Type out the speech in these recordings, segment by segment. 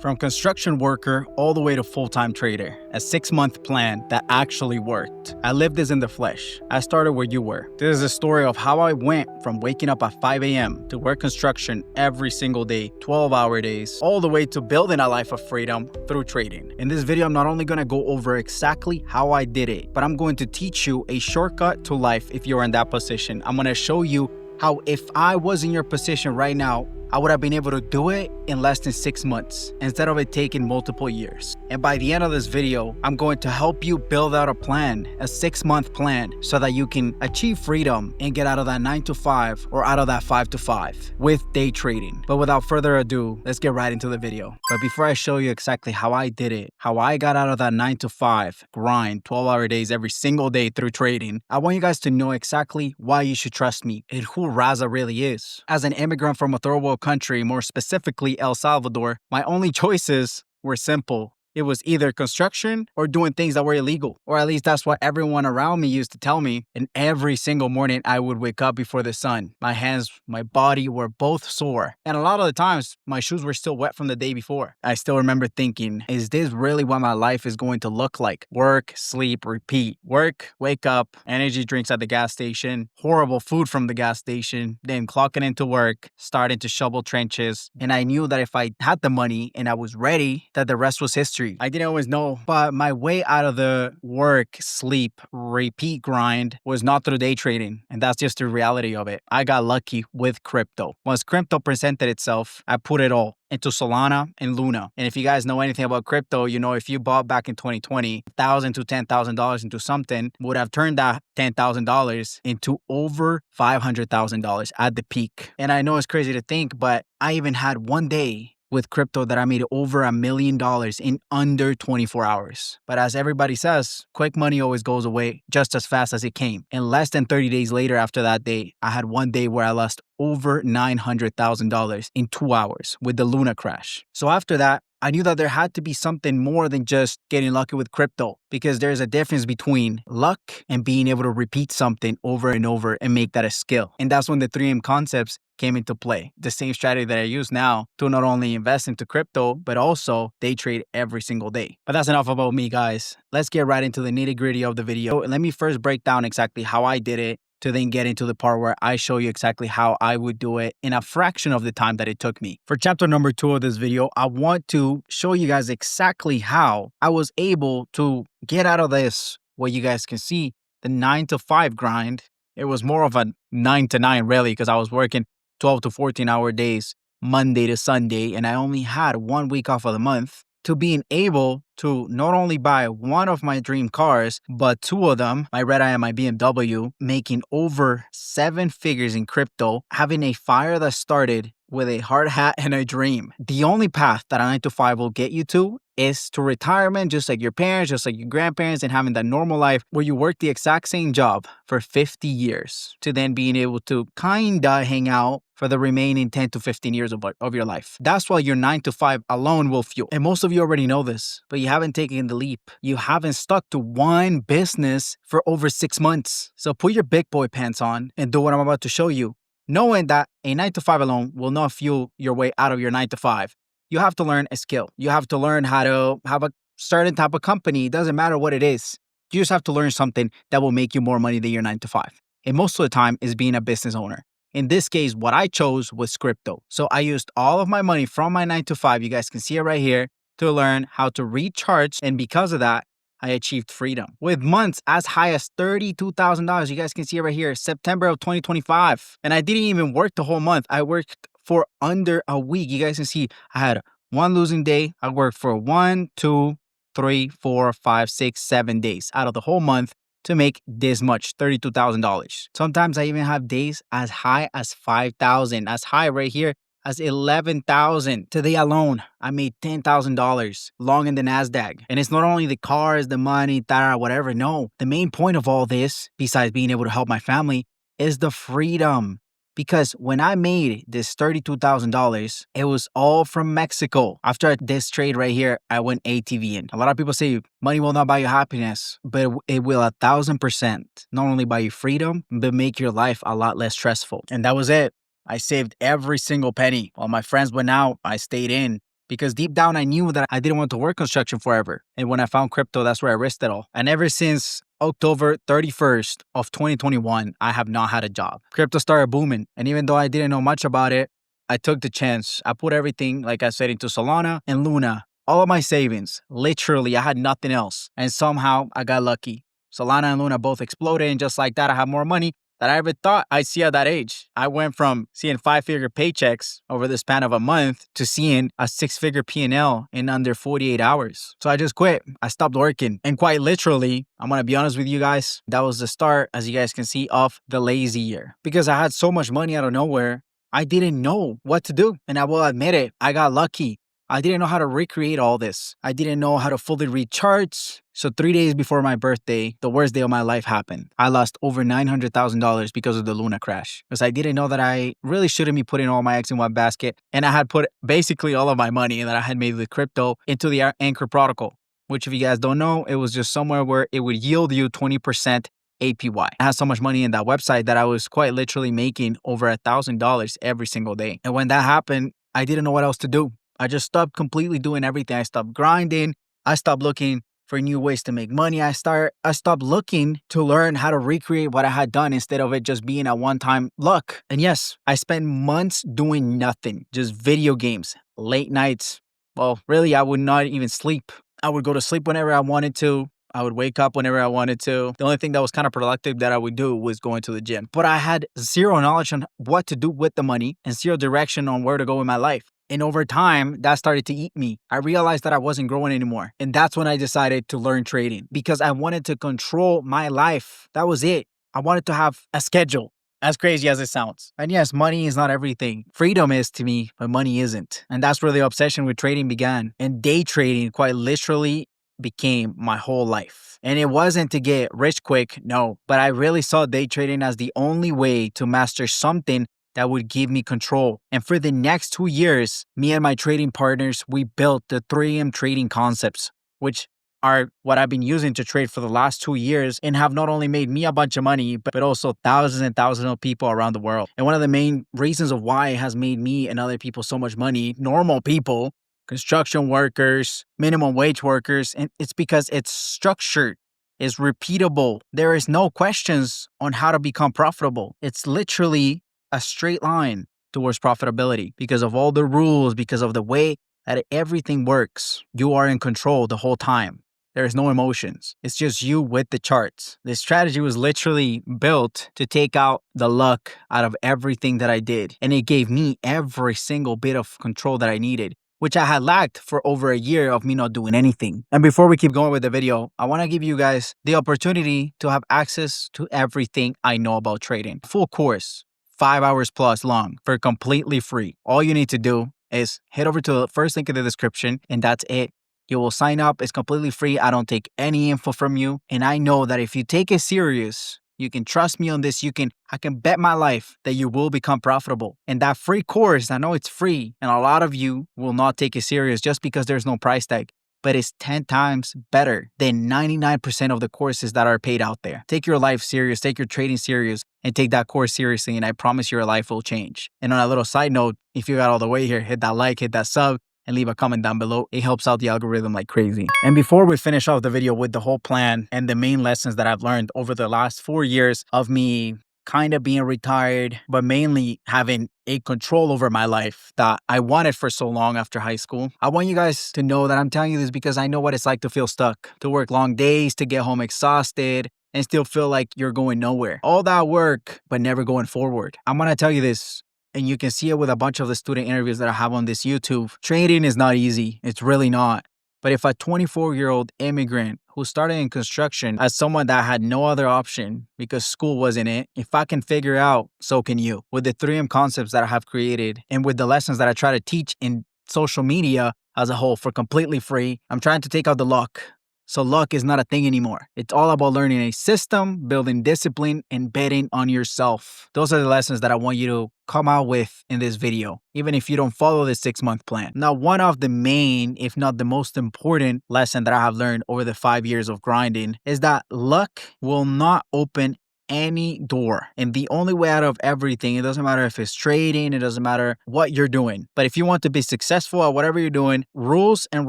From construction worker all the way to full-time trader, a 6-month plan that actually worked. I lived this in the flesh. I started where you were. This is a story of how I went from waking up at 5 a.m. to work construction every single day, 12-hour days, all the way to building a life of freedom through trading. In this video, I'm not only going to go over exactly how I did it, but I'm going to teach you a shortcut to life if you're in that position. I'm going to show you how if I was in your position right now, I would have been able to do it in less than 6 months instead of it taking multiple years. And by the end of this video, I'm going to help you build out a plan, a 6-month plan, so that you can achieve freedom and get out of that 9 to 5 or out of that 5 to 5 with day trading. But without further ado, let's get right into the video. But before I show you exactly how I did it, how I got out of that 9 to 5 grind, 12-hour days every single day through trading, I want you guys to know exactly why you should trust me and who Raza really is. As an immigrant from a third world country, more specifically El Salvador, my only choices were simple. It was either construction or doing things that were illegal, or at least that's what everyone around me used to tell me. And every single morning I would wake up before the sun. My hands, my body were both sore. And a lot of the times my shoes were still wet from the day before. I still remember thinking, is this really what my life is going to look like? Work, sleep, repeat. Work, wake up, energy drinks at the gas station, horrible food from the gas station, then clocking into work, starting to shovel trenches. And I knew that if I had the money and I was ready, that the rest was history. I didn't always know, but my way out of the work, sleep, repeat grind was not through day trading. And that's just the reality of it. I got lucky with crypto. Once crypto presented itself, I put it all into Solana and Luna. And if you guys know anything about crypto, you know if you bought back in 2020, $1,000 to $10,000 into something would have turned that $10,000 into over $500,000 at the peak. And I know it's crazy to think, but I even had one day with crypto that I made over $1 million in under 24 hours. But as everybody says, quick money always goes away just as fast as it came. And less than 30 days later after that day, I had one day where I lost over $900,000 in 2 hours with the Luna crash. So after that, I knew that there had to be something more than just getting lucky with crypto, because there's a difference between luck and being able to repeat something over and over and make that a skill. And that's when the 3M concepts came into play. The same strategy that I use now to not only invest into crypto, but also day trade every single day. But that's enough about me, guys. Let's get right into the nitty-gritty of the video. Let me first break down exactly how I did it, to then get into the part where I show you exactly how I would do it in a fraction of the time that it took me. For chapter number 2 of this video, I want to show you guys exactly how I was able to get out of this, what you guys can see, the 9 to 5 grind. It was more of a 9 to 9 really, because I was working 12 to 14-hour days, Monday to Sunday, and I only had 1 week off of the month, to being able to not only buy one of my dream cars, but 2 of them, my red eye and my BMW, making over 7 figures in crypto, having a fire that started with a hard hat and a dream. The only path that a 9 to 5 will get you to is to retirement, just like your parents, just like your grandparents, and having that normal life where you work the exact same job for 50 years to then being able to kinda hang out for the remaining 10 to 15 years of your life. That's why your 9 to 5 alone will fuel. And most of you already know this, but you haven't taken the leap. You haven't stuck to one business for over 6 months. So put your big boy pants on and do what I'm about to show you, knowing that a 9 to 5 alone will not fuel your way out of your 9 to 5. You have to learn a skill. You have to learn how to have a certain type of company. It doesn't matter what it is. You just have to learn something that will make you more money than your 9 to 5. And most of the time is being a business owner. In this case, what I chose was crypto. So I used all of my money from my 9 to 5, you guys can see it right here, to learn how to recharge. And because of that, I achieved freedom with months as high as $32,000. You guys can see it right here, September of 2025. And I didn't even work the whole month. I worked for under a week. You guys can see I had 1 losing day. I worked for 1, 2, 3, 4, 5, 6, 7 days out of the whole month to make this much, $32,000. Sometimes I even have days as high as 5,000, as high right here as 11,000. Today alone, I made $10,000 long in the NASDAQ. And it's not only the cars, the money, whatever. No, the main point of all this, besides being able to help my family, is the freedom. Because when I made this $32,000, it was all from Mexico. After this trade right here, I went ATV in. A lot of people say money will not buy you happiness, but it will 1,000% not only buy you freedom, but make your life a lot less stressful. And that was it. I saved every single penny. While my friends went out, I stayed in. because deep down I knew that I didn't want to work construction forever. And when I found crypto, that's where I risked it all. And ever since October 31st of 2021, I have not had a job. Crypto started booming. And even though I didn't know much about it, I took the chance. I put everything, like I said, into Solana and Luna. All of my savings. Literally, I had nothing else. And somehow I got lucky. Solana and Luna both exploded. And just like that, I have more money that I ever thought I'd see at that age. I went from seeing 5-figure paychecks over the span of a month to seeing a 6-figure P&L in under 48 hours. So I just quit. I stopped working. And quite literally, I'm going to be honest with you guys, that was the start, as you guys can see, of the lazy year. Because I had so much money out of nowhere, I didn't know what to do. And I will admit it, I got lucky. I didn't know how to recreate all this. I didn't know how to fully read charts. So 3 days before my birthday, the worst day of my life happened. I lost over $900,000 because of the Luna crash. Because I didn't know that I really shouldn't be putting all my eggs in one basket. And I had put basically all of my money that I had made with crypto into the Anchor protocol, which if you guys don't know, it was just somewhere where it would yield you 20% APY. I had so much money in that website that I was quite literally making over $1,000 every single day. And when that happened, I didn't know what else to do. I just stopped completely doing everything. I stopped grinding. I stopped looking for new ways to make money. I stopped looking to learn how to recreate what I had done instead of it just being a one-time luck. And yes, I spent months doing nothing, just video games, late nights. Well, really, I would not even sleep. I would go to sleep whenever I wanted to. I would wake up whenever I wanted to. The only thing that was kind of productive that I would do was going to the gym. But I had zero knowledge on what to do with the money and zero direction on where to go in my life. And over time, that started to eat me. I realized that I wasn't growing anymore. And that's when I decided to learn trading because I wanted to control my life. That was it. I wanted to have a schedule, as crazy as it sounds. And yes, money is not everything. Freedom is to me, but money isn't. And that's where the obsession with trading began. And day trading quite literally became my whole life. And it wasn't to get rich quick, no. But I really saw day trading as the only way to master something that would give me control. And for the next 2 years, me and my trading partners, we built the 3M trading concepts, which are what I've been using to trade for the last 2 years and have not only made me a bunch of money, but also thousands and thousands of people around the world. And one of the main reasons of why it has made me and other people so much money, normal people, construction workers, minimum wage workers, and it's because it's structured. It's repeatable. There is no questions on how to become profitable. It's literally a straight line towards profitability because of all the rules, because of the way that everything works. You are in control the whole time. There is no emotions. It's just you with the charts. This strategy was literally built to take out the luck out of everything that I did. And it gave me every single bit of control that I needed, which I had lacked for over a year of me not doing anything. And before we keep going with the video, I want to give you guys the opportunity to have access to everything I know about trading. Full course. 5 hours plus long for completely free. All you need to do is head over to the first link in the description and that's it. You will sign up. It's completely free. I don't take any info from you. And I know that if you take it serious, you can trust me on this. I can bet my life that you will become profitable. And that free course, I know it's free. And a lot of you will not take it serious just because there's no price tag. But it's 10 times better than 99% of the courses that are paid out there. Take your life serious, take your trading serious, and take that course seriously, and I promise your life will change. And on a little side note, if you got all the way here, hit that like, hit that sub, and leave a comment down below. It helps out the algorithm like crazy. And before we finish off the video with the whole plan and the main lessons that I've learned over the last 4 years of me kind of being retired, but mainly having a control over my life that I wanted for so long after high school. I want you guys to know that I'm telling you this because I know what it's like to feel stuck, to work long days, to get home exhausted, and still feel like you're going nowhere. All that work, but never going forward. I'm gonna tell you this, and you can see it with a bunch of the student interviews that I have on this YouTube. Trading is not easy. It's really not. But if a 24-year-old immigrant who started in construction as someone that had no other option because school wasn't it, if I can figure out, so can you. With the 3M concepts that I have created and with the lessons that I try to teach in social media as a whole for completely free, I'm trying to take out the luck. So luck is not a thing anymore. It's all about learning a system, building discipline, and betting on yourself. Those are the lessons that I want you to come out with in this video, even if you don't follow the 6-month plan. Now, one of the main, if not the most important lesson that I have learned over the 5 years of grinding is that luck will not open any door. And the only way out of everything, it doesn't matter if it's trading, it doesn't matter what you're doing. But if you want to be successful at whatever you're doing, rules and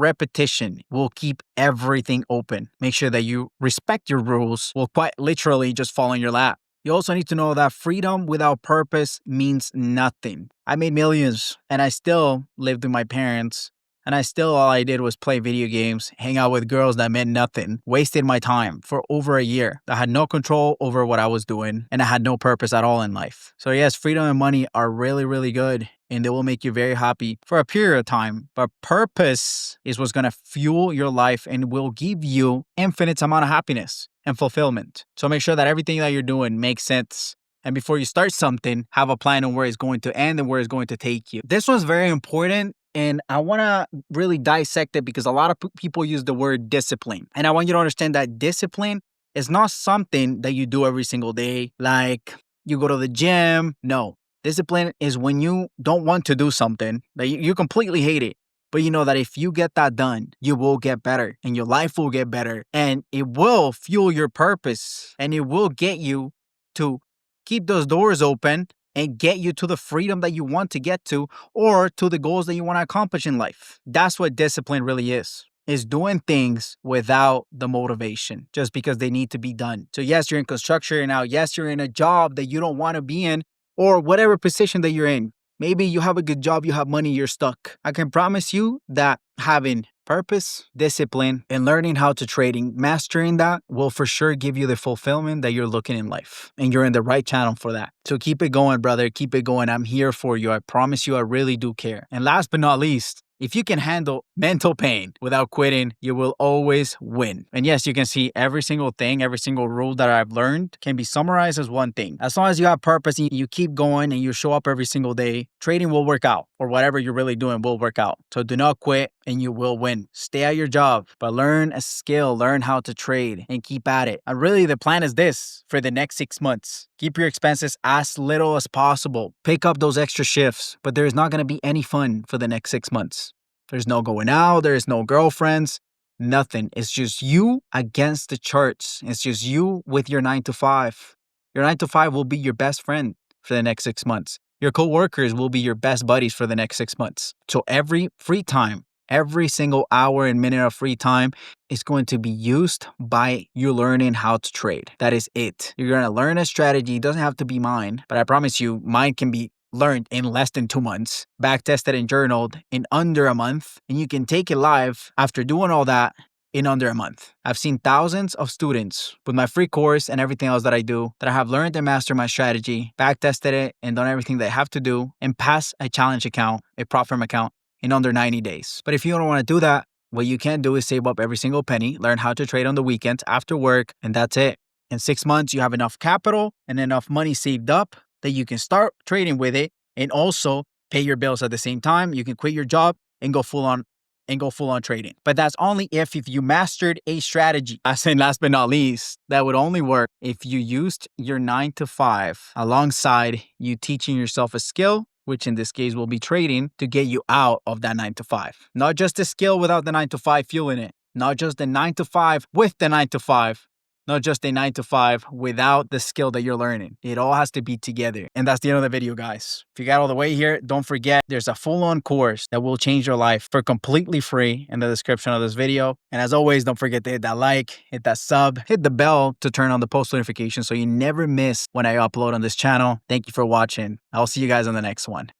repetition will keep everything open. Make sure that you respect your rules will quite literally just fall in your lap. You also need to know that freedom without purpose means nothing. I made millions and I still lived with my parents. And all I did was play video games, hang out with girls that meant nothing, wasted my time for over a year. I had no control over what I was doing, and I had no purpose at all in life. So yes, freedom and money are really, really good, and they will make you very happy for a period of time. But purpose is what's going to fuel your life and will give you infinite amount of happiness and fulfillment. So make sure that everything that you're doing makes sense. And before you start something, have a plan on where it's going to end and where it's going to take you. This one's very important. And I want to really dissect it because a lot of people use the word discipline. And I want you to understand that discipline is not something that you do every single day, like you go to the gym. No, discipline is when you don't want to do something, that you completely hate it. But you know that if you get that done, you will get better and your life will get better and it will fuel your purpose and it will get you to keep those doors open and get you to the freedom that you want to get to or to the goals that you want to accomplish in life. That's what discipline really is doing things without the motivation, just because they need to be done. So yes, you're in construction now. Yes, you're in a job that you don't want to be in or whatever position that you're in. Maybe you have a good job, you have money, you're stuck. I can promise you that having purpose, discipline, and learning how to trading, mastering that will for sure give you the fulfillment that you're looking in life. And you're in the right channel for that. So keep it going, brother. Keep it going. I'm here for you. I promise you, I really do care. And last but not least, if you can handle mental pain without quitting, you will always win. And yes, you can see every single thing, every single rule that I've learned can be summarized as one thing. As long as you have purpose and you keep going and you show up every single day, trading will work out, or whatever you're really doing will work out. So do not quit and you will win. Stay at your job, but learn a skill, learn how to trade and keep at it. And really the plan is this for the next 6 months. Keep your expenses as little as possible. Pick up those extra shifts, but there is not going to be any fun for the next 6 months. There's no going out. There's no girlfriends, nothing. It's just you against the charts. It's just you with your 9 to 5. Your 9 to 5 will be your best friend for the next 6 months. Your coworkers will be your best buddies for the next 6 months. So every free time, every single hour and minute of free time is going to be used by you learning how to trade. That is it. You're going to learn a strategy. It doesn't have to be mine, but I promise you, mine can be learned in less than 2 months, back tested and journaled in under a month, and you can take it live after doing all that in under a month. I've seen thousands of students with my free course and everything else that I do that I have learned and mastered my strategy, back tested it and done everything they have to do and pass a challenge account, a prop firm account in under 90 days. But if you don't want to do that, what you can do is save up every single penny, learn how to trade on the weekends after work, and that's it. In 6 months, you have enough capital and enough money saved up that you can start trading with it and also pay your bills at the same time. You can quit your job and go full on trading. But that's only if you mastered a strategy. And last but not least, that would only work if you used your 9 to 5 alongside you teaching yourself a skill, which in this case will be trading, to get you out of that 9 to 5. Not just a skill without the 9 to 5 fueling it. Not just the 9 to 5 with the 9 to 5. Not just a 9 to 5 without the skill that you're learning. It all has to be together. And that's the end of the video, guys. If you got all the way here, don't forget there's a full-on course that will change your life for completely free in the description of this video. And as always, don't forget to hit that like, hit that sub, hit the bell to turn on the post notifications so you never miss when I upload on this channel. Thank you for watching. I'll see you guys on the next one.